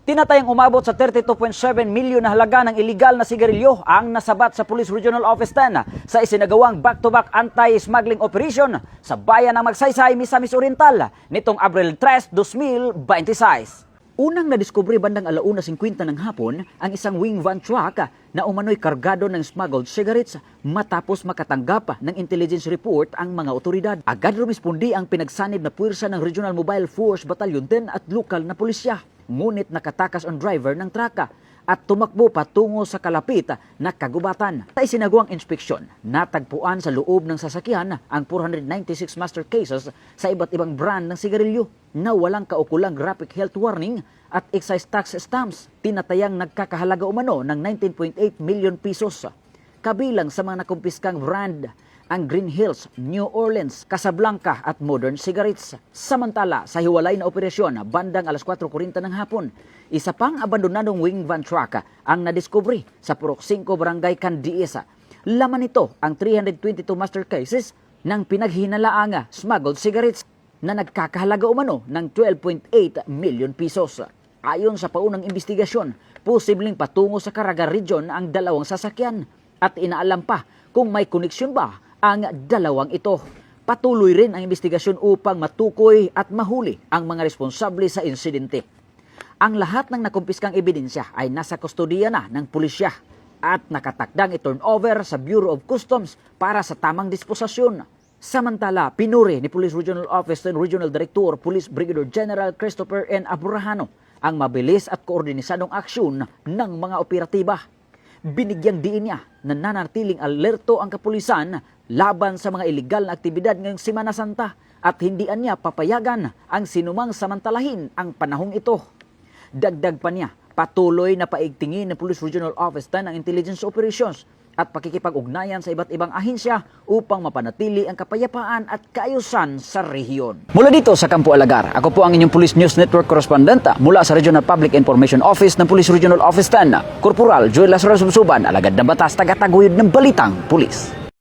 Tinatayang umabot sa 32.7 milyon na halaga ng iligal na sigarilyo ang nasabat sa Police Regional Office 10 sa isinagawang back-to-back anti-smuggling operation sa bayan ng Magsaysay, Misamis Oriental nitong Abril 3, 2026. Unang nadiskubre bandang 1:50 ng hapon ang isang wing van truck na umano'y kargado ng smuggled cigarettes matapos makatanggap ng intelligence report ang mga otoridad. Agad rumispondi ang pinagsanib na puwersa ng Regional Mobile Force Battalion 10 at lokal na pulisya. Ngunit nakatakas ang driver ng traka at tumakbo patungo sa kalapit na kagubatan. Sa isinagawang inspeksyon, natagpuan sa loob ng sasakyan ang 496 master cases sa iba't ibang brand ng sigarilyo na walang kaukulang graphic health warning at excise tax stamps. Tinatayang nagkakahalaga umano ng 19.8 million pesos. Kabilang sa mga nakumpiskang brand ang Green Hills, New Orleans, Casablanca at Modern Cigarettes. Samantala, sa hiwalay na operasyon bandang 4:40 ng hapon, isa pang abandonadong wing van truck ang nadiskubre sa Purok 5 Barangay Candiesa. Laman nito ang 322 master cases ng pinaghinalaang smuggled cigarettes na nagkakahalaga umano ng 12.8 million pesos. Ayon sa paunang investigasyon, posibleng patungo sa Caraga Region ang dalawang sasakyan at inaalam pa kung may koneksyon ba ang dalawang ito. Patuloy rin ang investigasyon upang matukoy at mahuli ang mga responsable sa insidente. Ang lahat ng nakumpiskang ebidensya ay nasa kustodiya na ng pulisya at nakatakdang i-turn over sa Bureau of Customs para sa tamang disposasyon. Samantala, pinuri ni Police Regional Office and Regional Director Police Brigadier General Christopher N. Aburrahano ang mabilis at koordinisadong aksyon ng mga operatiba. Binigyang diin niya na nanatiling alerto ang kapulisan laban sa mga iligal na aktibidad ngayong Semana Santa at hindi niya papayagan ang sinumang samantalahin ang panahong ito. Dagdag pa niya, patuloy na paigtingin ng Police Regional Office 10 ang intelligence operations at pakikipag-ugnayan sa iba't ibang ahensya upang mapanatili ang kapayapaan at kaayusan sa rehiyon. Mula dito sa Campo Alagar, ako po ang inyong Police News Network Correspondent mula sa Regional Public Information Office ng Police Regional Office 10, Corporal Joel Lazaro Subsuban, alagad ng batas, tagataguyod ng Balitang Pulis.